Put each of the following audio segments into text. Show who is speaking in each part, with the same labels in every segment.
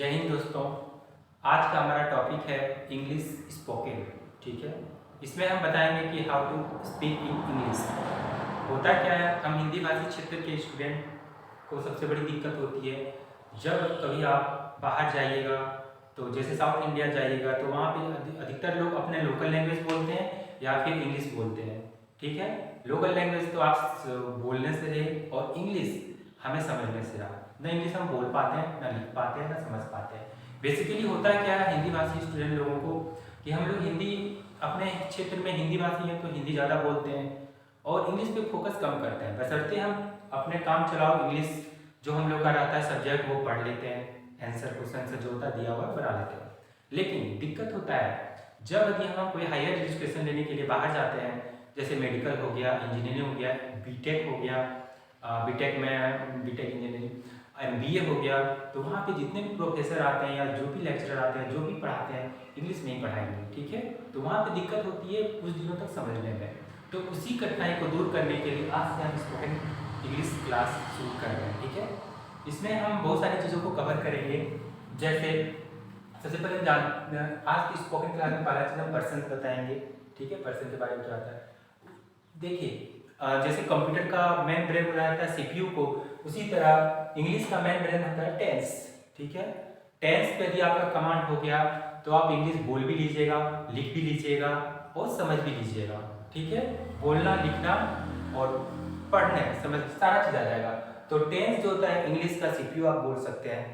Speaker 1: जय हिंद दोस्तों। आज का हमारा टॉपिक है इंग्लिश स्पोकन। ठीक है, इसमें हम बताएंगे कि how to speak in English. होता क्या है, हम हिंदी भाषी क्षेत्र के स्टूडेंट को सबसे बड़ी दिक्कत होती है जब कभी आप बाहर जाइएगा, तो जैसे साउथ इंडिया जाइएगा तो वहाँ पे अधिकतर लोग अपने लोकल लैंग्वेज बोलते हैं या फिर इंग्लिश बोलते हैं। ठीक है, लोकल लैंग्वेज तो आप बोलने से रहे और इंग्लिश हमें समझने से रहा। न इंग्लिश हम बोल पाते हैं, न लिख पाते हैं, न समझ पाते हैं। बेसिकली होता क्या है हिंदी भाषी स्टूडेंट लोगों को कि हम लोग हिंदी अपने क्षेत्र में हिंदी भाषी हैं तो हिंदी ज़्यादा बोलते हैं और इंग्लिश पे फोकस कम करते हैं। बशर्ते हम अपने काम चलाओ इंग्लिश जो हम लोग का रहता है सब्जेक्ट वो पढ़ लेते हैं, आंसर क्वेश्चन से जो होता है दिया हुआ बना लेते हैं। लेकिन दिक्कत होता है जब यदि हम कोई हायर एजुकेशन लेने के लिए बाहर जाते हैं, जैसे मेडिकल हो गया, इंजीनियरिंग हो गया, बीटेक हो गया, बीटेक इंजीनियरिंग, MBA हो गया, तो वहाँ पे जितने भी प्रोफेसर आते हैं या जो भी लेक्चरर आते हैं, जो भी पढ़ाते हैं, इंग्लिश में ही पढ़ाएंगे। ठीक है, तो वहाँ पे दिक्कत होती है कुछ दिनों तक समझने में। तो उसी कठिनाई को दूर करने के लिए आज से हम स्पोकन इंग्लिश क्लास शुरू कर रहे हैं। ठीक है, इसमें हम बहुत सारी चीज़ों को कवर करेंगे। जैसे सबसे पहले आज की स्पोकन क्लास में पहला चीज़ हम पर्सन बताएंगे। ठीक है, पर्सन के बारे में क्या होता है। देखिए जैसे कंप्यूटर का मेन ब्रेन हो जाता है CPU को, उसी तरह इंग्लिश का मेन ब्रेन होता है टेंस। ठीक है, टेंस पे यदि आपका कमांड हो गया तो आप इंग्लिश बोल भी लीजिएगा, लिख भी लीजिएगा और समझ भी लीजिएगा। ठीक है, बोलना, लिखना और पढ़ने समझ सारा चीज़ आ जाएगा। तो टेंस जो होता है इंग्लिश का CPU आप बोल सकते हैं।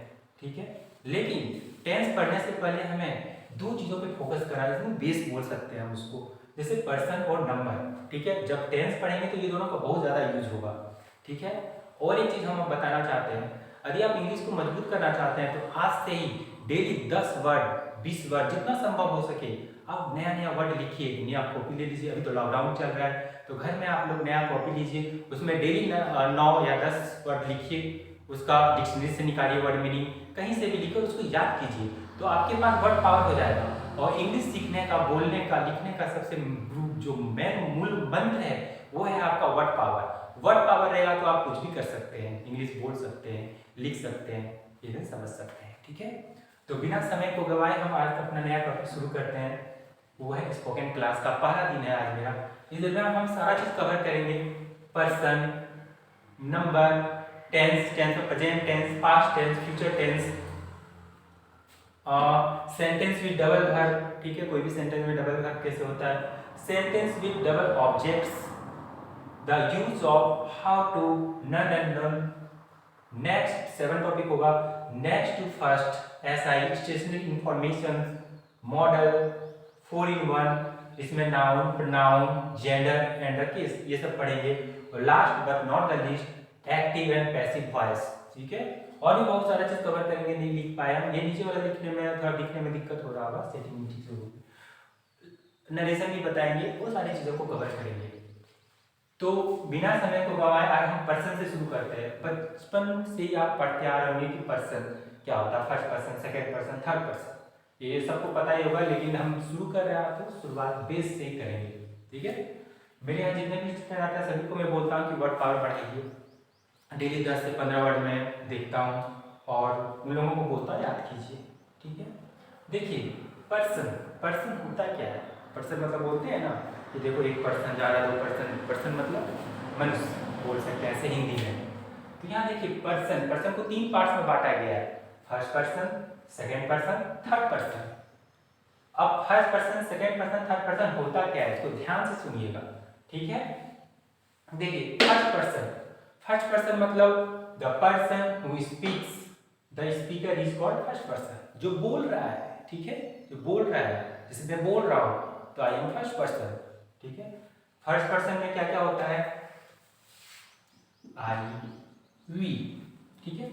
Speaker 1: ठीक है, लेकिन टेंस पढ़ने से पहले हमें दो चीज़ों पे फोकस करना है, बेस बोल सकते हैं हम उसको, जैसे पर्सन और नंबर। ठीक है, जब टेंस पढ़ेंगे तो ये दोनों का बहुत ज़्यादा यूज होगा। ठीक है, और एक चीज़ हम बताना चाहते हैं, यदि आप इंग्लिश को मजबूत करना चाहते हैं तो आज से ही डेली 10 वर्ड 20 वर्ड जितना संभव हो सके आप नया नया वर्ड लिखिए, नया कॉपी ले लीजिए। अभी तो लॉकडाउन चल रहा है तो घर में आप लोग नया कॉपी लीजिए, उसमें डेली 9 या 10 वर्ड लिखिए, उसका डिक्शनरी से निकालिए वर्ड मीनिंग, कहीं से भी लिखकर उसको याद कीजिए तो आपके पास वर्ड पावर हो जाएगा। और इंग्लिश सीखने का, बोलने का, लिखने का सबसे जो मेन मूल मंत्र है वो है आपका वर्ड पावर। वर्ड पावर रहेगा तो आप कुछ भी कर सकते हैं, इंग्लिश बोल सकते हैं, लिख सकते हैं, इवन समझ सकते हैं। ठीक है, तो बिना समय को गवाए हम आज अपना नया टॉपिक शुरू करते हैं। वो है स्पोकन क्लास का पहला दिन है आज मेरा। इस दरमियान हम सारा चीज कवर करेंगे, person, number, tense, tense of present tense, past tense, future tense, sentence with double verb. ठीक है, कोई भी सेंटेंस में डबल वर्ब कैसे होता है, sentence with double objects, the use of how to, none and none. Next 7 topic होगा next two first, SI, stationery information, model, 4 in 1, इसमें noun, pronoun, gender and the case, ये सब पढ़ेंगे। और last but not the least active and passive voice. ठीक है, और भी बहुत सारा चीज कवर करेंगे। नहीं लिख पाया ये नीचे वाला लिखने में थोड़ा लिखने में दिक्कत हो रहा होगा, सेटिंग ठीक से होगी, नरेशन भी बताएंगे, वो सारी चीजों को कवर करेंगे। तो बिना समय को गवाए आज हम पर्सन से शुरू करते हैं। बचपन से ही आप पढ़ते आ रहे होंगे कि पर्सन क्या होता है, first person, second person, third person, ये सबको पता ही होगा। लेकिन हम शुरू कर रहे हैं तो शुरुआत बेस से ही करेंगे। ठीक है, मेरे यहाँ जितने भी स्टूडेंट आते हैं सभी को मैं बोलता हूँ कि वर्ड पावर बढ़ाइए, डेली 10 से 15 वर्ड में देखता हूँ और उन लोगों को बोलता हूँ याद कीजिए। ठीक है, देखिए पर्सन, पर्सन होता क्या है, पर्सन मतलब बोलते हैं ना कि देखो एक पर्सन जा रहा है, 2 पर्सन, पर्सन मतलब मनुष्य बोल सकते हैं ऐसे हिंदी में। तो यहाँ देखिए पर्सन, पर्सन को 3 पार्ट्स में बांटा गया है, first person, second person, third person. अब first person, second person, third person होता क्या है इसको ध्यान से सुनिएगा। ठीक है, देखिए फर्स्ट पर्सन, फर्स्ट पर्सन मतलब the person who speaks, the speaker is called first person, जो बोल रहा है। ठीक है, जो बोल रहा है, जैसे मैं बोल रहा हूं तो आई एम फर्स्ट पर्सन। ठीक है, फर्स्ट पर्सन में क्या क्या होता है, आई, वी। ठीक है,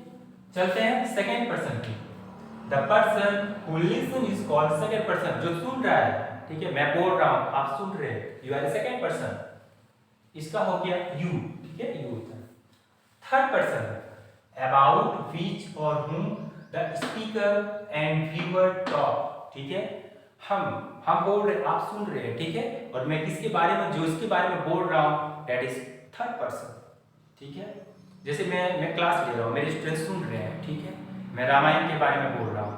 Speaker 1: चलते हैं सेकेंड पर्सन की, the person who listen is called second person, जो सुन रहा है। ठीक है, मैं बोल रहा हूं, आप सुन रहे हैं, यू आर सेकेंड पर्सन, इसका हो गया यू। ठीक है, यू होता है थर्ड पर्सन, अबाउट विच और whom the speaker and viewer talk. ठीक है, हम बोल रहे, आप सुन रहे हैं। ठीक है, और मैं किसके बारे में, जो इसके बारे में बोल रहा हूं दैट इज थर्ड पर्सन। ठीक है, जैसे मैं क्लास ले रहा हूं, मेरे स्टूडेंट सुन रहे हैं। ठीक है, मैं रामायण के बारे में बोल रहा हूँ,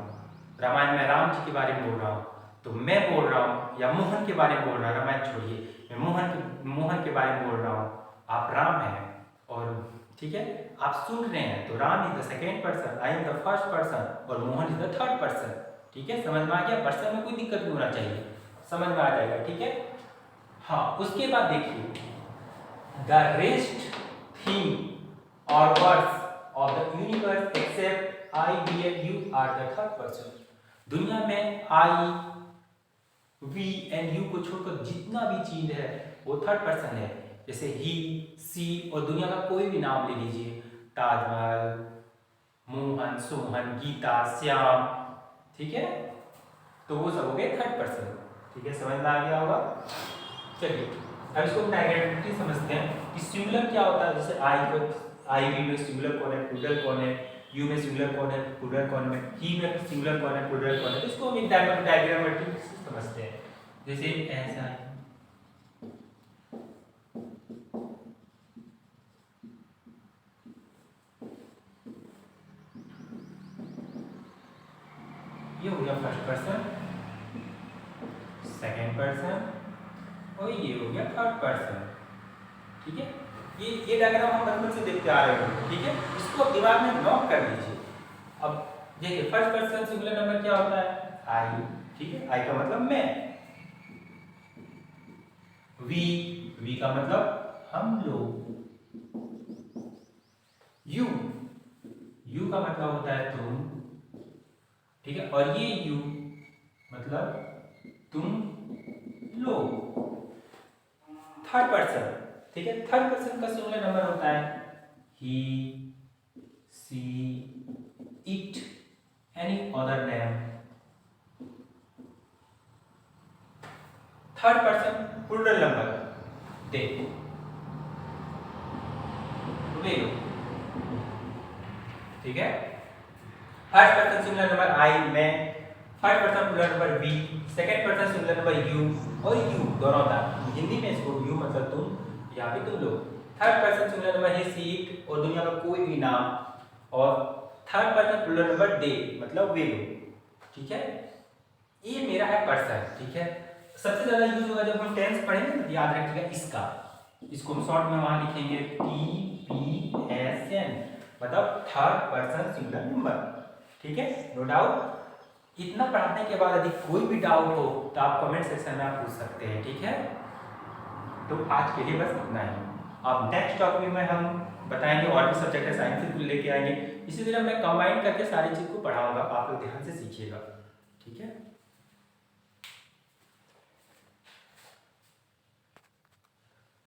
Speaker 1: रामायण में राम जी के बारे में बोल रहा हूँ, तो मैं बोल रहा हूँ, या मोहन के बारे में बोल रहा हूँ, रामायण छोड़िए, मैं मोहन के बारे में बोल रहा हूँ, आप राम हैं और ठीक है आप सुन रहे हैं, तो Ram is the second person, I am the first person और Mohan is the third person. ठीक है, समझ में आ गया? पर्सन में कोई दिक्कत नहीं होना चाहिए, समझ में आ जाएगा। ठीक है, हाँ उसके बाद देखिए द रेस्ट थीम और words of the universe except I we and you are the third person. दुनिया में आई वी एंड यू को छोड़कर जितना भी चीज है वो थर्ड पर्सन है। जैसे ही, सी और दुनिया का कोई भी नाम ले लीजिए, ताजमहल, मोहन, सोहन, गीता, श्याम, ठीक है, तो वो सब हो गए थर्ड पर्सन। ठीक है, समझ में आ गया होगा। चलिए अब इसको डायग्रामेटिकली समझते हैं कि सिंगुलर क्या होता है। जैसे आई वी में सिंगुलर कौन है, प्लूरल कौन है, यू में सिंगुलर कौन है, प्लूरल कौन है, ही में सिंगुलर कौन है, प्लूरल कौन है, तो इसको हम एक डायग्रामेटिकली समझते हैं। जैसे ऐसा है, ये हो गया फर्स्ट पर्सन, सेकेंड पर्सन और ये हो गया थर्ड पर्सन। ठीक है, ये डायग्राम हम बचपन से देखते आ रहे हैं। ठीक है, इसको अब दिमाग में नोट कर लीजिए। अब देखिए फर्स्ट पर्सन सिंगुलर नंबर क्या होता है, आई। ठीक है, आई का मतलब मैं, वी का मतलब हम लोग, यू का मतलब होता है तुम। ठीक है, और ये यू मतलब तुम लोग, थर्ड पर्सन। ठीक है, थर्ड पर्सन का सिंगुलर नंबर होता है he, she, it, any other name. Third person plural number they, वे लोग। ठीक है, first person singular number I, मैं, third person plural number we, second person singular number you, और यू दोनों होता है हिंदी में, इसको यू मतलब तुम, यहाँ पे तुम लोग। थर्ड पर्सन सिंगुलर नंबर है सी, इट और दुनिया का कोई भी नाम, और थर्ड पर्सन प्लूरल नंबर दे मतलब वे लोग। ठीक है, ये मेरा है पर्सन। ठीक है, सबसे ज्यादा यूज होगा जब हम टेंस पढ़ेंगे ना, याद रखिएगा इसका, इसको हम शॉर्ट में वहां लिखेंगे टी पी एस एन, मतलब थर्ड पर्सन सिंगुलर नंबर। ठीक है, नो डाउट। इतना पढ़ाने के बाद यदि कोई भी डाउट हो तो आप कमेंट सेक्शन में आप पूछ सकते हैं। ठीक है, तो आज के लिए बस इतना ही। अब नेक्स्ट टॉपिक में हम बताएंगे और भी सब्जेक्ट है, साइंस से लेके आएंगे। इसी तरह मैं कंबाइन करके सारी चीज़ को पढ़ाऊंगा, आप लोग ध्यान से सीखिएगा। ठीक है।